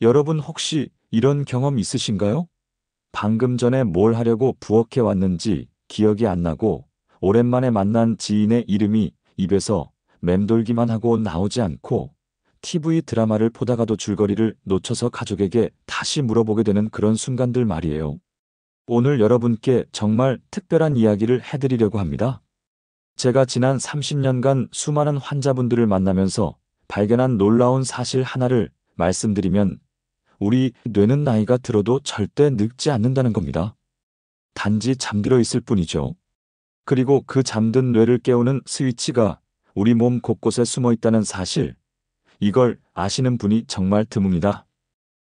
여러분 혹시 이런 경험 있으신가요? 방금 전에 뭘 하려고 부엌에 왔는지 기억이 안 나고 오랜만에 만난 지인의 이름이 입에서 맴돌기만 하고 나오지 않고 TV 드라마를 보다가도 줄거리를 놓쳐서 가족에게 다시 물어보게 되는 그런 순간들 말이에요. 오늘 여러분께 정말 특별한 이야기를 해드리려고 합니다. 제가 지난 30년간 수많은 환자분들을 만나면서 발견한 놀라운 사실 하나를 말씀드리면 우리 뇌는 나이가 들어도 절대 늙지 않는다는 겁니다. 단지 잠들어 있을 뿐이죠. 그리고 그 잠든 뇌를 깨우는 스위치가 우리 몸 곳곳에 숨어 있다는 사실, 이걸 아시는 분이 정말 드뭅니다.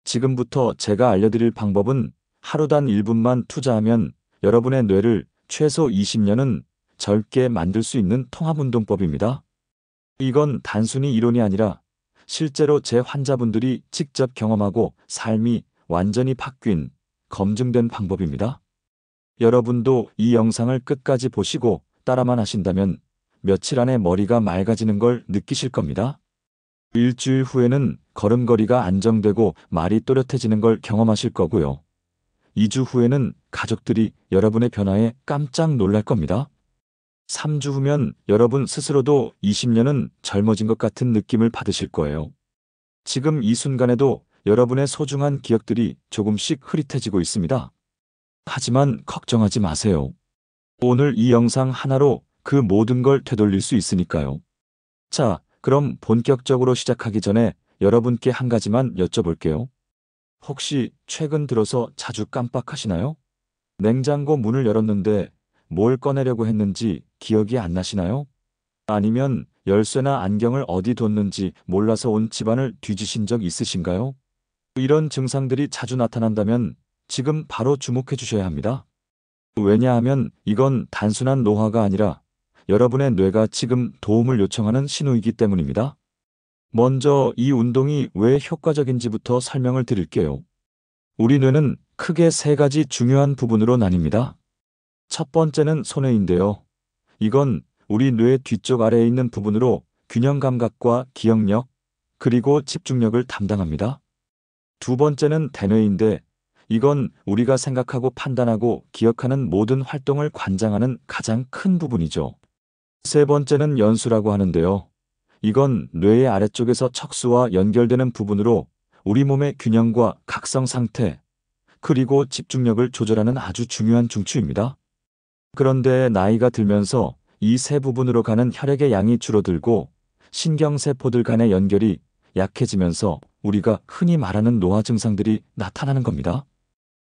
지금부터 제가 알려드릴 방법은 하루 단 1분만 투자하면 여러분의 뇌를 최소 20년은 젊게 만들 수 있는 통합운동법입니다. 이건 단순히 이론이 아니라 실제로 제 환자분들이 직접 경험하고 삶이 완전히 바뀐 검증된 방법입니다. 여러분도 이 영상을 끝까지 보시고 따라만 하신다면 며칠 안에 머리가 맑아지는 걸 느끼실 겁니다. 일주일 후에는 걸음걸이가 안정되고 말이 또렷해지는 걸 경험하실 거고요. 2주 후에는 가족들이 여러분의 변화에 깜짝 놀랄 겁니다. 3주 후면 여러분 스스로도 20년은 젊어진 것 같은 느낌을 받으실 거예요. 지금 이 순간에도 여러분의 소중한 기억들이 조금씩 흐릿해지고 있습니다. 하지만 걱정하지 마세요. 오늘 이 영상 하나로 그 모든 걸 되돌릴 수 있으니까요. 자, 그럼 본격적으로 시작하기 전에 여러분께 한 가지만 여쭤볼게요. 혹시 최근 들어서 자주 깜빡하시나요? 냉장고 문을 열었는데 뭘 꺼내려고 했는지 기억이 안 나시나요? 아니면 열쇠나 안경을 어디 뒀는지 몰라서 온 집안을 뒤지신 적 있으신가요? 이런 증상들이 자주 나타난다면 지금 바로 주목해 주셔야 합니다. 왜냐하면 이건 단순한 노화가 아니라 여러분의 뇌가 지금 도움을 요청하는 신호이기 때문입니다. 먼저 이 운동이 왜 효과적인지부터 설명을 드릴게요. 우리 뇌는 크게 세 가지 중요한 부분으로 나뉩니다. 첫 번째는 손해인데요. 이건 우리 뇌 뒤쪽 아래에 있는 부분으로 균형 감각과 기억력, 그리고 집중력을 담당합니다. 두 번째는 대뇌인데 이건 우리가 생각하고 판단하고 기억하는 모든 활동을 관장하는 가장 큰 부분이죠. 세 번째는 연수라고 하는데요. 이건 뇌의 아래쪽에서 척수와 연결되는 부분으로 우리 몸의 균형과 각성 상태, 그리고 집중력을 조절하는 아주 중요한 중추입니다. 그런데 나이가 들면서 이 세 부분으로 가는 혈액의 양이 줄어들고 신경세포들 간의 연결이 약해지면서 우리가 흔히 말하는 노화 증상들이 나타나는 겁니다.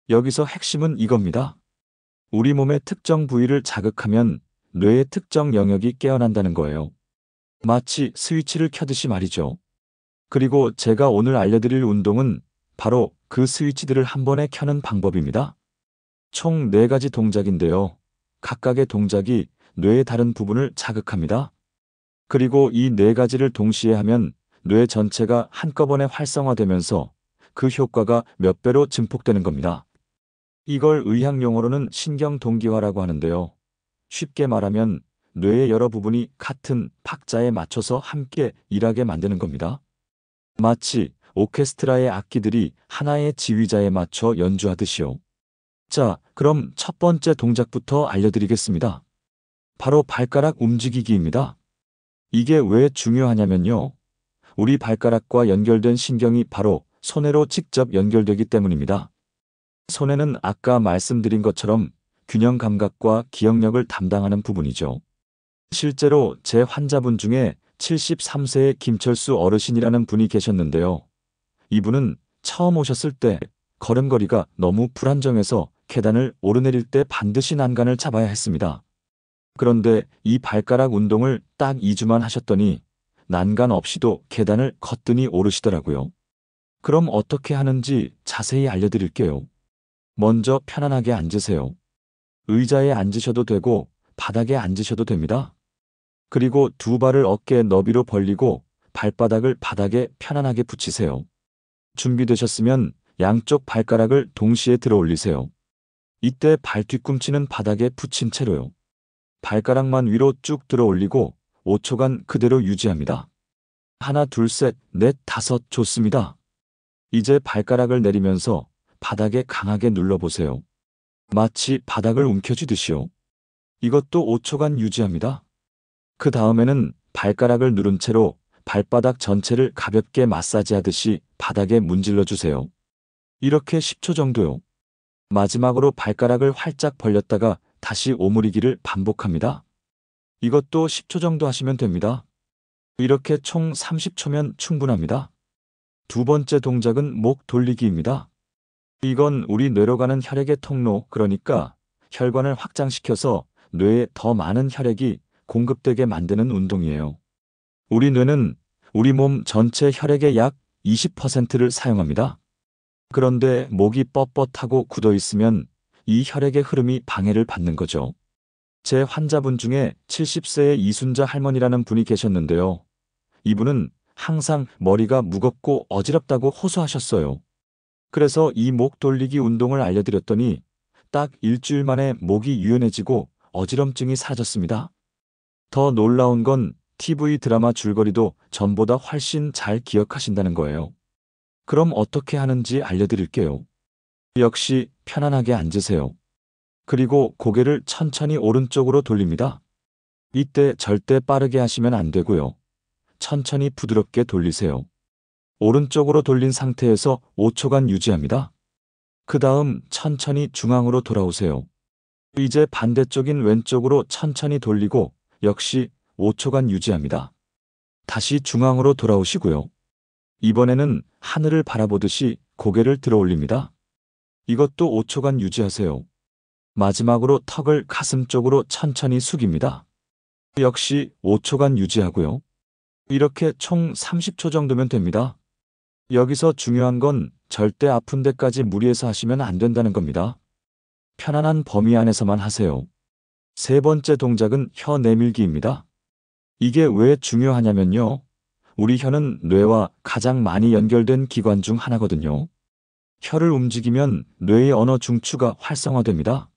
여기서 핵심은 이겁니다. 우리 몸의 특정 부위를 자극하면 뇌의 특정 영역이 깨어난다는 거예요. 마치 스위치를 켜듯이 말이죠. 그리고 제가 오늘 알려드릴 운동은 바로 그 스위치들을 한 번에 켜는 방법입니다. 총 4가지 동작인데요. 각각의 동작이 뇌의 다른 부분을 자극합니다. 그리고 이 4가지를 동시에 하면 뇌 전체가 한꺼번에 활성화되면서 그 효과가 몇 배로 증폭되는 겁니다. 이걸 의학 용어로는 신경동기화라고 하는데요. 쉽게 말하면 뇌의 여러 부분이 같은 박자에 맞춰서 함께 일하게 만드는 겁니다. 마치 오케스트라의 악기들이 하나의 지휘자에 맞춰 연주하듯이요. 자, 그럼 첫 번째 동작부터 알려드리겠습니다. 바로 발가락 움직이기입니다. 이게 왜 중요하냐면요. 우리 발가락과 연결된 신경이 바로 손해로 직접 연결되기 때문입니다. 손해는 아까 말씀드린 것처럼 균형 감각과 기억력을 담당하는 부분이죠. 실제로 제 환자분 중에 73세의 김철수 어르신이라는 분이 계셨는데요. 이분은 처음 오셨을 때 걸음걸이가 너무 불안정해서 계단을 오르내릴 때 반드시 난간을 잡아야 했습니다. 그런데 이 발가락 운동을 딱 2주만 하셨더니 난간 없이도 계단을 거뜬히 오르시더라고요. 그럼 어떻게 하는지 자세히 알려드릴게요. 먼저 편안하게 앉으세요. 의자에 앉으셔도 되고 바닥에 앉으셔도 됩니다. 그리고 두 발을 어깨 너비로 벌리고 발바닥을 바닥에 편안하게 붙이세요. 준비되셨으면 양쪽 발가락을 동시에 들어 올리세요. 이때 발 뒤꿈치는 바닥에 붙인 채로요. 발가락만 위로 쭉 들어 올리고 5초간 그대로 유지합니다. 하나, 둘, 셋, 넷, 다섯, 좋습니다. 이제 발가락을 내리면서 바닥에 강하게 눌러보세요. 마치 바닥을 움켜쥐듯이요. 이것도 5초간 유지합니다. 그 다음에는 발가락을 누른 채로 발바닥 전체를 가볍게 마사지하듯이 바닥에 문질러 주세요. 이렇게 10초 정도요. 마지막으로 발가락을 활짝 벌렸다가 다시 오므리기를 반복합니다. 이것도 10초 정도 하시면 됩니다. 이렇게 총 30초면 충분합니다. 두 번째 동작은 목 돌리기입니다. 이건 우리 뇌로 가는 혈액의 통로, 그러니까 혈관을 확장시켜서 뇌에 더 많은 혈액이 공급되게 만드는 운동이에요. 우리 뇌는 우리 몸 전체 혈액의 약 20%를 사용합니다. 그런데 목이 뻣뻣하고 굳어 있으면 이 혈액의 흐름이 방해를 받는 거죠. 제 환자분 중에 70세의 이순자 할머니라는 분이 계셨는데요. 이분은 항상 머리가 무겁고 어지럽다고 호소하셨어요. 그래서 이 목 돌리기 운동을 알려드렸더니 딱 일주일 만에 목이 유연해지고 어지럼증이 사라졌습니다. 더 놀라운 건 TV 드라마 줄거리도 전보다 훨씬 잘 기억하신다는 거예요. 그럼 어떻게 하는지 알려드릴게요. 역시 편안하게 앉으세요. 그리고 고개를 천천히 오른쪽으로 돌립니다. 이때 절대 빠르게 하시면 안 되고요. 천천히 부드럽게 돌리세요. 오른쪽으로 돌린 상태에서 5초간 유지합니다. 그 다음 천천히 중앙으로 돌아오세요. 이제 반대쪽인 왼쪽으로 천천히 돌리고 역시 5초간 유지합니다. 다시 중앙으로 돌아오시고요. 이번에는 하늘을 바라보듯이 고개를 들어 올립니다. 이것도 5초간 유지하세요. 마지막으로 턱을 가슴 쪽으로 천천히 숙입니다. 역시 5초간 유지하고요. 이렇게 총 30초 정도면 됩니다. 여기서 중요한 건 절대 아픈 데까지 무리해서 하시면 안 된다는 겁니다. 편안한 범위 안에서만 하세요. 세 번째 동작은 혀 내밀기입니다. 이게 왜 중요하냐면요. 우리 혀는 뇌와 가장 많이 연결된 기관 중 하나거든요. 혀를 움직이면 뇌의 언어 중추가 활성화됩니다.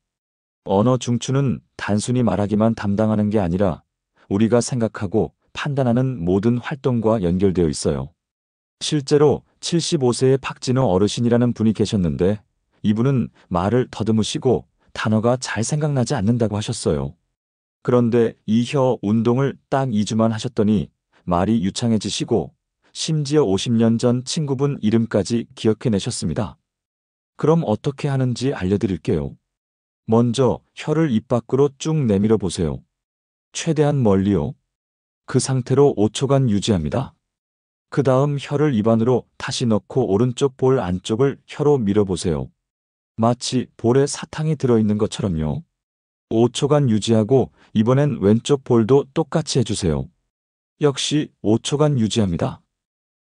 언어 중추는 단순히 말하기만 담당하는 게 아니라 우리가 생각하고 판단하는 모든 활동과 연결되어 있어요. 실제로 75세의 박진호 어르신이라는 분이 계셨는데 이분은 말을 더듬으시고 단어가 잘 생각나지 않는다고 하셨어요. 그런데 이 혀 운동을 딱 2주만 하셨더니 말이 유창해지시고 심지어 50년 전 친구분 이름까지 기억해내셨습니다. 그럼 어떻게 하는지 알려드릴게요. 먼저 혀를 입 밖으로 쭉 내밀어 보세요. 최대한 멀리요. 그 상태로 5초간 유지합니다. 그 다음 혀를 입 안으로 다시 넣고 오른쪽 볼 안쪽을 혀로 밀어보세요. 마치 볼에 사탕이 들어있는 것처럼요. 5초간 유지하고 이번엔 왼쪽 볼도 똑같이 해주세요. 역시 5초간 유지합니다.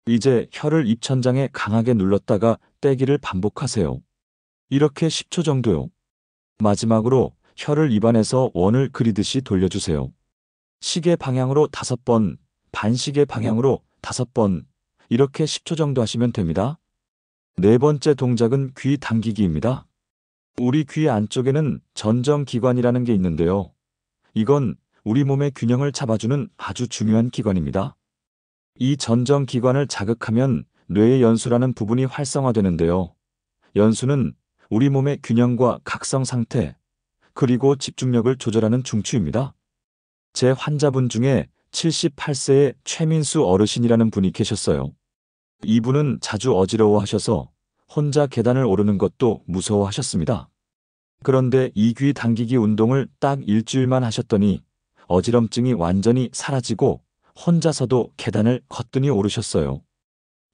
이제 혀를 입천장에 강하게 눌렀다가 떼기를 반복하세요. 이렇게 10초 정도요. 마지막으로 혀를 입안에서 원을 그리듯이 돌려주세요. 시계 방향으로 5번, 반시계 방향으로 5번, 이렇게 10초 정도 하시면 됩니다. 네 번째 동작은 귀 당기기입니다. 우리 귀 안쪽에는 전정기관이라는 게 있는데요. 이건 우리 몸의 균형을 잡아주는 아주 중요한 기관입니다. 이 전정기관을 자극하면 뇌의 연수라는 부분이 활성화되는데요. 연수는 우리 몸의 균형과 각성 상태, 그리고 집중력을 조절하는 중추입니다. 제 환자분 중에 78세의 최민수 어르신이라는 분이 계셨어요. 이분은 자주 어지러워하셔서 혼자 계단을 오르는 것도 무서워하셨습니다. 그런데 이 귀 당기기 운동을 딱 일주일만 하셨더니 어지럼증이 완전히 사라지고 혼자서도 계단을 거뜬히 오르셨어요.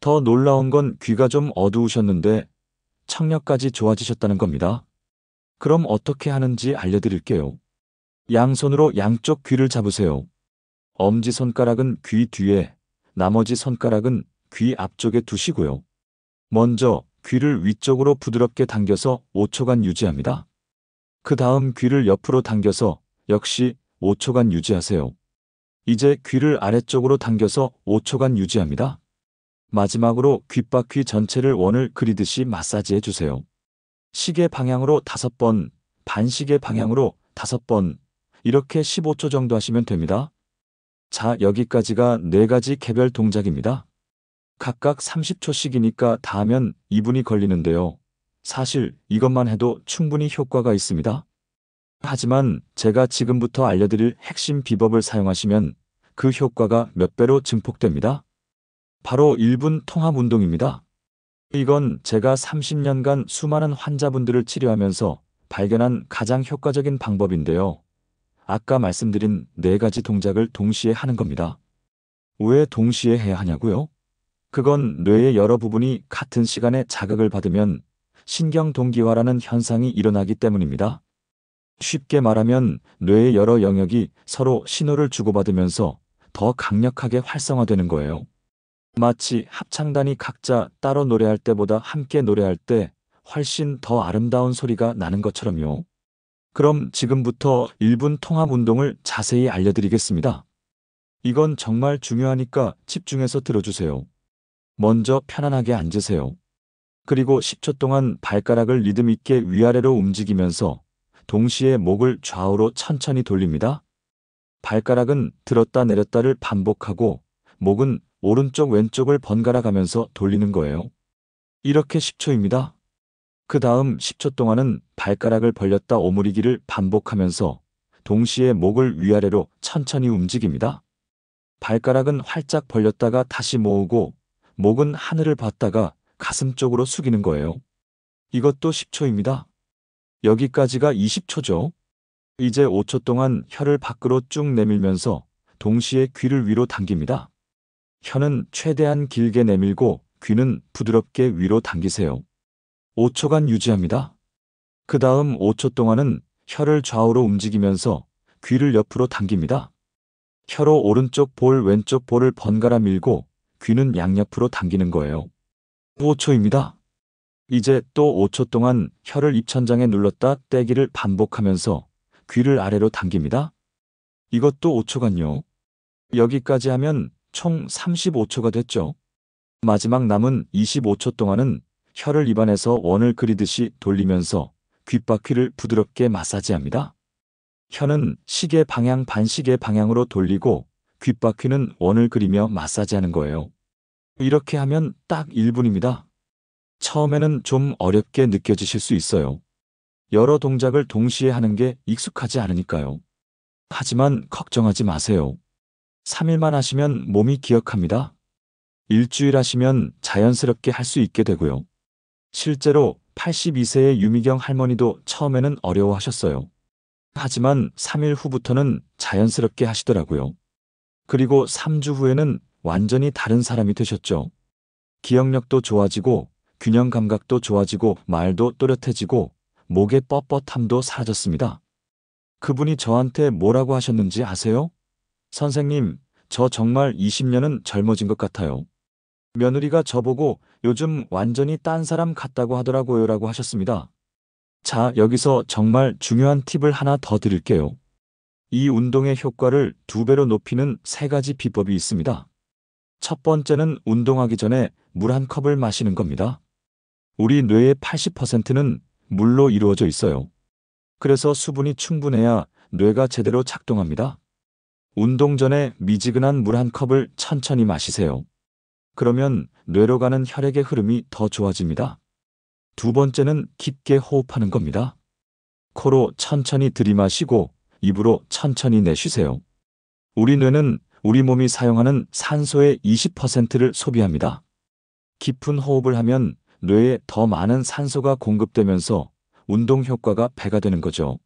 더 놀라운 건 귀가 좀 어두우셨는데 청력까지 좋아지셨다는 겁니다. 그럼 어떻게 하는지 알려드릴게요. 양손으로 양쪽 귀를 잡으세요. 엄지손가락은 귀 뒤에, 나머지 손가락은 귀 앞쪽에 두시고요. 먼저 귀를 위쪽으로 부드럽게 당겨서 5초간 유지합니다. 그 다음 귀를 옆으로 당겨서 역시 5초간 유지하세요. 이제 귀를 아래쪽으로 당겨서 5초간 유지합니다. 마지막으로 귓바퀴 전체를 원을 그리듯이 마사지해 주세요. 시계 방향으로 5번, 반시계 방향으로 5번, 이렇게 15초 정도 하시면 됩니다. 자, 여기까지가 4가지 개별 동작입니다. 각각 30초씩이니까 다 하면 2분이 걸리는데요. 사실 이것만 해도 충분히 효과가 있습니다. 하지만 제가 지금부터 알려드릴 핵심 비법을 사용하시면 그 효과가 몇 배로 증폭됩니다. 바로 1분 통합 운동입니다. 이건 제가 30년간 수많은 환자분들을 치료하면서 발견한 가장 효과적인 방법인데요. 아까 말씀드린 4가지 동작을 동시에 하는 겁니다. 왜 동시에 해야 하냐고요? 그건 뇌의 여러 부분이 같은 시간에 자극을 받으면 신경 동기화라는 현상이 일어나기 때문입니다. 쉽게 말하면 뇌의 여러 영역이 서로 신호를 주고받으면서 더 강력하게 활성화되는 거예요. 마치 합창단이 각자 따로 노래할 때보다 함께 노래할 때 훨씬 더 아름다운 소리가 나는 것처럼요. 그럼 지금부터 1분 통합 운동을 자세히 알려드리겠습니다. 이건 정말 중요하니까 집중해서 들어주세요. 먼저 편안하게 앉으세요. 그리고 10초 동안 발가락을 리듬 있게 위아래로 움직이면서 동시에 목을 좌우로 천천히 돌립니다. 발가락은 들었다 내렸다를 반복하고 목은 오른쪽 왼쪽을 번갈아 가면서 돌리는 거예요. 이렇게 10초입니다. 그 다음 10초 동안은 발가락을 벌렸다 오므리기를 반복하면서 동시에 목을 위아래로 천천히 움직입니다. 발가락은 활짝 벌렸다가 다시 모으고 목은 하늘을 봤다가 가슴 쪽으로 숙이는 거예요. 이것도 10초입니다. 여기까지가 20초죠. 이제 5초 동안 혀를 밖으로 쭉 내밀면서 동시에 귀를 위로 당깁니다. 혀는 최대한 길게 내밀고 귀는 부드럽게 위로 당기세요. 5초간 유지합니다. 그 다음 5초 동안은 혀를 좌우로 움직이면서 귀를 옆으로 당깁니다. 혀로 오른쪽 볼 왼쪽 볼을 번갈아 밀고 귀는 양옆으로 당기는 거예요. 5초입니다. 이제 또 5초 동안 혀를 입천장에 눌렀다 떼기를 반복하면서 귀를 아래로 당깁니다. 이것도 5초간요. 여기까지 하면 총 35초가 됐죠. 마지막 남은 25초 동안은 혀를 입안에서 원을 그리듯이 돌리면서 귓바퀴를 부드럽게 마사지합니다. 혀는 시계 방향 반시계 방향으로 돌리고 귓바퀴는 원을 그리며 마사지하는 거예요. 이렇게 하면 딱 1분입니다. 처음에는 좀 어렵게 느껴지실 수 있어요. 여러 동작을 동시에 하는 게 익숙하지 않으니까요. 하지만 걱정하지 마세요. 3일만 하시면 몸이 기억합니다. 일주일 하시면 자연스럽게 할 수 있게 되고요. 실제로 82세의 유미경 할머니도 처음에는 어려워하셨어요. 하지만 3일 후부터는 자연스럽게 하시더라고요. 그리고 3주 후에는 완전히 다른 사람이 되셨죠. 기억력도 좋아지고 균형 감각도 좋아지고 말도 또렷해지고 목의 뻣뻣함도 사라졌습니다. 그분이 저한테 뭐라고 하셨는지 아세요? 선생님, 저 정말 20년은 젊어진 것 같아요. 며느리가 저보고 요즘 완전히 딴 사람 같다고 하더라고요 라고 하셨습니다. 자, 여기서 정말 중요한 팁을 하나 더 드릴게요. 이 운동의 효과를 2배로 높이는 3가지 비법이 있습니다. 첫 번째는 운동하기 전에 물 한 컵을 마시는 겁니다. 우리 뇌의 80%는 물로 이루어져 있어요. 그래서 수분이 충분해야 뇌가 제대로 작동합니다. 운동 전에 미지근한 물 한 컵을 천천히 마시세요. 그러면 뇌로 가는 혈액의 흐름이 더 좋아집니다. 두 번째는 깊게 호흡하는 겁니다. 코로 천천히 들이마시고 입으로 천천히 내쉬세요. 우리 뇌는 우리 몸이 사용하는 산소의 20%를 소비합니다. 깊은 호흡을 하면 뇌에 더 많은 산소가 공급되면서 운동 효과가 배가 되는 거죠.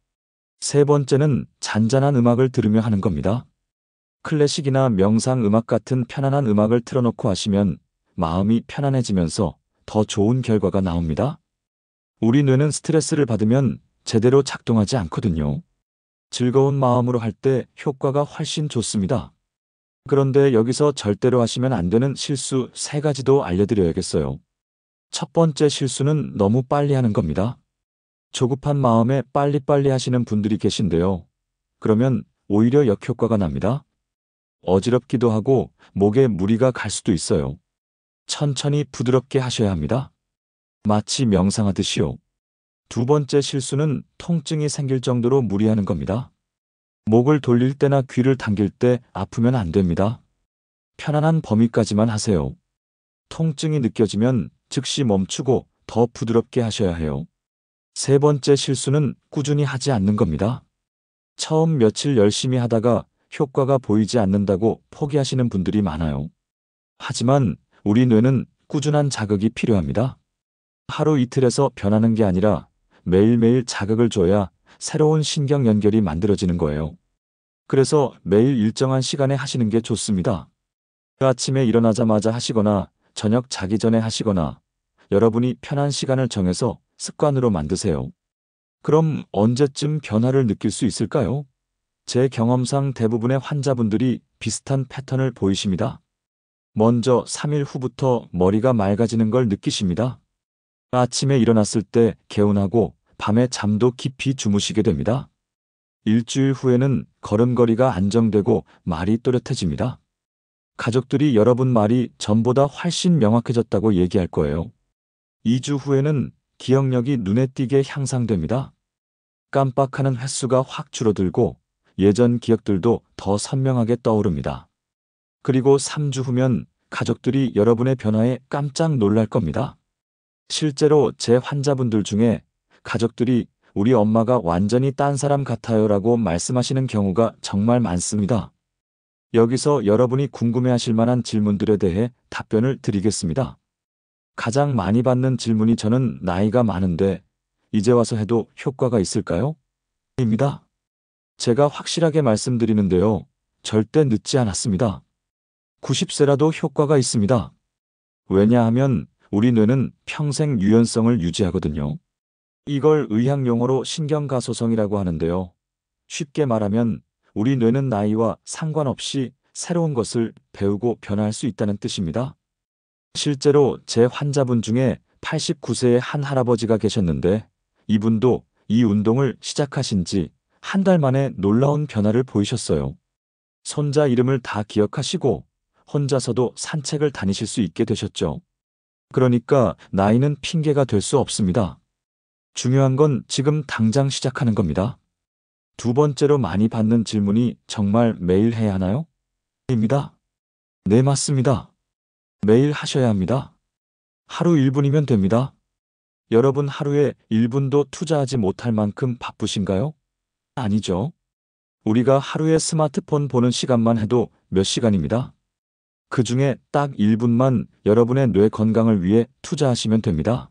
세 번째는 잔잔한 음악을 들으며 하는 겁니다. 클래식이나 명상 음악 같은 편안한 음악을 틀어놓고 하시면 마음이 편안해지면서 더 좋은 결과가 나옵니다. 우리 뇌는 스트레스를 받으면 제대로 작동하지 않거든요. 즐거운 마음으로 할 때 효과가 훨씬 좋습니다. 그런데 여기서 절대로 하시면 안 되는 실수 3가지도 알려드려야겠어요. 첫 번째 실수는 너무 빨리 하는 겁니다. 조급한 마음에 빨리빨리 하시는 분들이 계신데요. 그러면 오히려 역효과가 납니다. 어지럽기도 하고 목에 무리가 갈 수도 있어요. 천천히 부드럽게 하셔야 합니다. 마치 명상하듯이요. 두 번째 실수는 통증이 생길 정도로 무리하는 겁니다. 목을 돌릴 때나 귀를 당길 때 아프면 안 됩니다. 편안한 범위까지만 하세요. 통증이 느껴지면 즉시 멈추고 더 부드럽게 하셔야 해요. 세 번째 실수는 꾸준히 하지 않는 겁니다. 처음 며칠 열심히 하다가 효과가 보이지 않는다고 포기하시는 분들이 많아요. 하지만 우리 뇌는 꾸준한 자극이 필요합니다. 하루 이틀에서 변하는 게 아니라 매일매일 자극을 줘야 새로운 신경 연결이 만들어지는 거예요. 그래서 매일 일정한 시간에 하시는 게 좋습니다. 아침에 일어나자마자 하시거나 저녁 자기 전에 하시거나 여러분이 편한 시간을 정해서 습관으로 만드세요. 그럼 언제쯤 변화를 느낄 수 있을까요? 제 경험상 대부분의 환자분들이 비슷한 패턴을 보이십니다. 먼저 3일 후부터 머리가 맑아지는 걸 느끼십니다. 아침에 일어났을 때 개운하고 밤에 잠도 깊이 주무시게 됩니다. 일주일 후에는 걸음걸이가 안정되고 말이 또렷해집니다. 가족들이 여러분 말이 전보다 훨씬 명확해졌다고 얘기할 거예요. 2주 후에는 기억력이 눈에 띄게 향상됩니다. 깜빡하는 횟수가 확 줄어들고 예전 기억들도 더 선명하게 떠오릅니다. 그리고 3주 후면 가족들이 여러분의 변화에 깜짝 놀랄 겁니다. 실제로 제 환자분들 중에 가족들이 우리 엄마가 완전히 딴 사람 같아요라고 말씀하시는 경우가 정말 많습니다. 여기서 여러분이 궁금해하실 만한 질문들에 대해 답변을 드리겠습니다. 가장 많이 받는 질문이 저는 나이가 많은데 이제 와서 해도 효과가 있을까요? 입니다. 제가 확실하게 말씀드리는데요. 절대 늦지 않았습니다. 90세라도 효과가 있습니다. 왜냐하면 우리 뇌는 평생 유연성을 유지하거든요. 이걸 의학 용어로 신경가소성이라고 하는데요. 쉽게 말하면 우리 뇌는 나이와 상관없이 새로운 것을 배우고 변화할 수 있다는 뜻입니다. 실제로 제 환자분 중에 89세의 한 할아버지가 계셨는데 이분도 이 운동을 시작하신 지 한 달 만에 놀라운 변화를 보이셨어요. 손자 이름을 다 기억하시고 혼자서도 산책을 다니실 수 있게 되셨죠. 그러니까 나이는 핑계가 될 수 없습니다. 중요한 건 지금 당장 시작하는 겁니다. 두 번째로 많이 받는 질문이 정말 매일 해야 하나요? 입니다. 네, 맞습니다. 매일 하셔야 합니다. 하루 1분이면 됩니다. 여러분 하루에 1분도 투자하지 못할 만큼 바쁘신가요? 아니죠. 우리가 하루에 스마트폰 보는 시간만 해도 몇 시간입니다. 그 중에 딱 1분만 여러분의 뇌 건강을 위해 투자하시면 됩니다.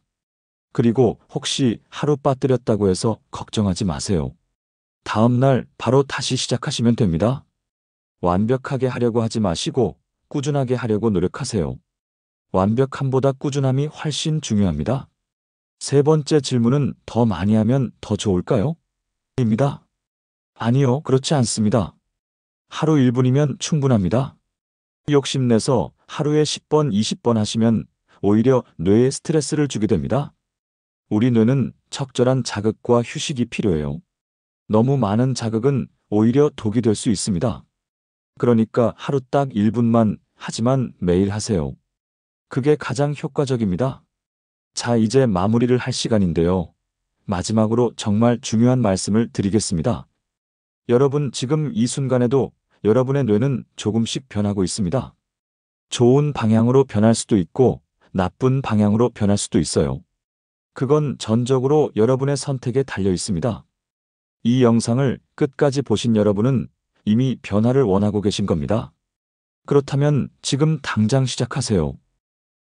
그리고 혹시 하루 빠뜨렸다고 해서 걱정하지 마세요. 다음 날 바로 다시 시작하시면 됩니다. 완벽하게 하려고 하지 마시고 꾸준하게 하려고 노력하세요. 완벽함보다 꾸준함이 훨씬 중요합니다. 세 번째 질문은 더 많이 하면 더 좋을까요? 입니다. 아니요, 그렇지 않습니다. 하루 1분이면 충분합니다. 욕심내서 하루에 10번, 20번 하시면 오히려 뇌에 스트레스를 주게 됩니다. 우리 뇌는 적절한 자극과 휴식이 필요해요. 너무 많은 자극은 오히려 독이 될 수 있습니다. 그러니까 하루 딱 1분만 하지만 매일 하세요. 그게 가장 효과적입니다. 자, 이제 마무리를 할 시간인데요. 마지막으로 정말 중요한 말씀을 드리겠습니다. 여러분 지금 이 순간에도 여러분의 뇌는 조금씩 변하고 있습니다. 좋은 방향으로 변할 수도 있고 나쁜 방향으로 변할 수도 있어요. 그건 전적으로 여러분의 선택에 달려 있습니다. 이 영상을 끝까지 보신 여러분은 이미 변화를 원하고 계신 겁니다. 그렇다면 지금 당장 시작하세요.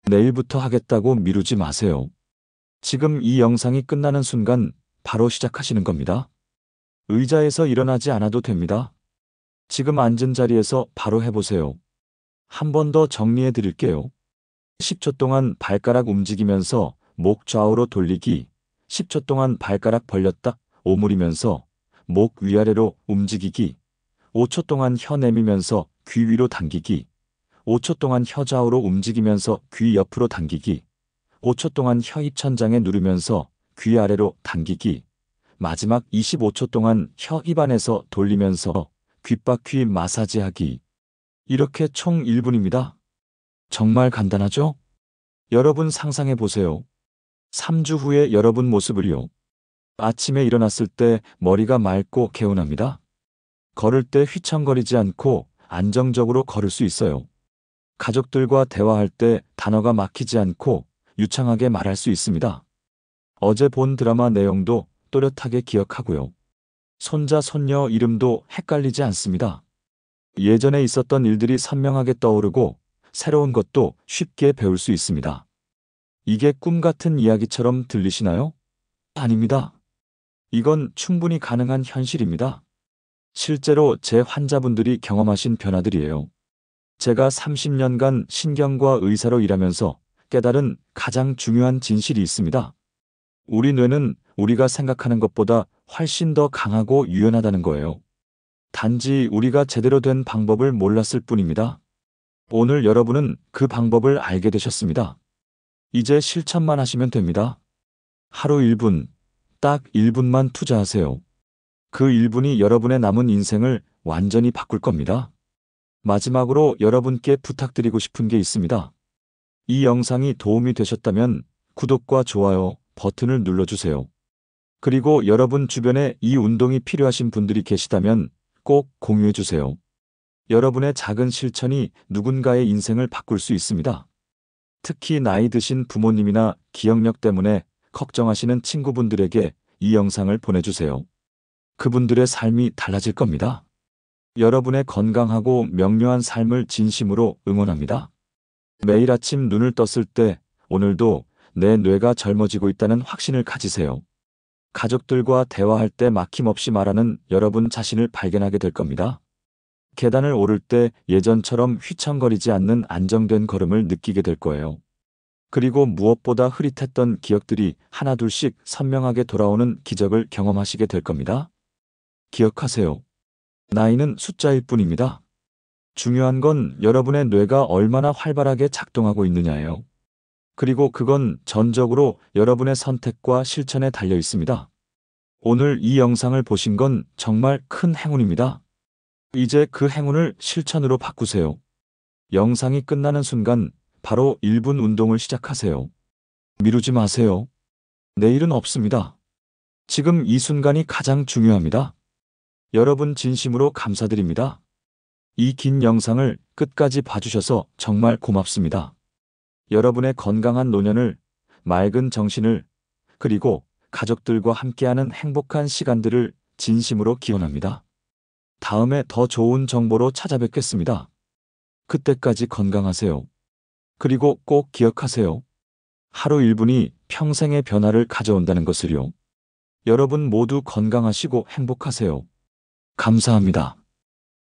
내일부터 하겠다고 미루지 마세요. 지금 이 영상이 끝나는 순간 바로 시작하시는 겁니다. 의자에서 일어나지 않아도 됩니다. 지금 앉은 자리에서 바로 해보세요. 한 번 더 정리해 드릴게요. 10초 동안 발가락 움직이면서 목 좌우로 돌리기, 10초 동안 발가락 벌렸다 오므리면서 목 위아래로 움직이기, 5초 동안 혀 내밀면서 귀 위로 당기기, 5초 동안 혀 좌우로 움직이면서 귀 옆으로 당기기, 5초 동안 혀 입천장에 누르면서 귀 아래로 당기기, 마지막 25초 동안 혀 입안에서 돌리면서 귓바퀴 마사지하기. 이렇게 총 1분입니다. 정말 간단하죠? 여러분 상상해 보세요. 3주 후에 여러분 모습을요. 아침에 일어났을 때 머리가 맑고 개운합니다. 걸을 때 휘청거리지 않고 안정적으로 걸을 수 있어요. 가족들과 대화할 때 단어가 막히지 않고 유창하게 말할 수 있습니다. 어제 본 드라마 내용도 또렷하게 기억하고요. 손자, 손녀 이름도 헷갈리지 않습니다. 예전에 있었던 일들이 선명하게 떠오르고 새로운 것도 쉽게 배울 수 있습니다. 이게 꿈 같은 이야기처럼 들리시나요? 아닙니다. 이건 충분히 가능한 현실입니다. 실제로 제 환자분들이 경험하신 변화들이에요. 제가 30년간 신경과 의사로 일하면서 깨달은 가장 중요한 진실이 있습니다. 우리 뇌는 우리가 생각하는 것보다 훨씬 더 강하고 유연하다는 거예요. 단지 우리가 제대로 된 방법을 몰랐을 뿐입니다. 오늘 여러분은 그 방법을 알게 되셨습니다. 이제 실천만 하시면 됩니다. 하루 1분, 딱 1분만 투자하세요. 그 1분이 여러분의 남은 인생을 완전히 바꿀 겁니다. 마지막으로 여러분께 부탁드리고 싶은 게 있습니다. 이 영상이 도움이 되셨다면 구독과 좋아요 버튼을 눌러주세요. 그리고 여러분 주변에 이 운동이 필요하신 분들이 계시다면 꼭 공유해주세요. 여러분의 작은 실천이 누군가의 인생을 바꿀 수 있습니다. 특히 나이 드신 부모님이나 기억력 때문에 걱정하시는 친구분들에게 이 영상을 보내주세요. 그분들의 삶이 달라질 겁니다. 여러분의 건강하고 명료한 삶을 진심으로 응원합니다. 매일 아침 눈을 떴을 때 오늘도 내 뇌가 젊어지고 있다는 확신을 가지세요. 가족들과 대화할 때 막힘없이 말하는 여러분 자신을 발견하게 될 겁니다. 계단을 오를 때 예전처럼 휘청거리지 않는 안정된 걸음을 느끼게 될 거예요. 그리고 무엇보다 흐릿했던 기억들이 하나둘씩 선명하게 돌아오는 기적을 경험하시게 될 겁니다. 기억하세요. 나이는 숫자일 뿐입니다. 중요한 건 여러분의 뇌가 얼마나 활발하게 작동하고 있느냐예요. 그리고 그건 전적으로 여러분의 선택과 실천에 달려 있습니다. 오늘 이 영상을 보신 건 정말 큰 행운입니다. 이제 그 행운을 실천으로 바꾸세요. 영상이 끝나는 순간 바로 1분 운동을 시작하세요. 미루지 마세요. 내일은 없습니다. 지금 이 순간이 가장 중요합니다. 여러분 진심으로 감사드립니다. 이 긴 영상을 끝까지 봐주셔서 정말 고맙습니다. 여러분의 건강한 노년을, 맑은 정신을, 그리고 가족들과 함께하는 행복한 시간들을 진심으로 기원합니다. 다음에 더 좋은 정보로 찾아뵙겠습니다. 그때까지 건강하세요. 그리고 꼭 기억하세요. 하루 1분이 평생의 변화를 가져온다는 것을요. 여러분 모두 건강하시고 행복하세요. 감사합니다.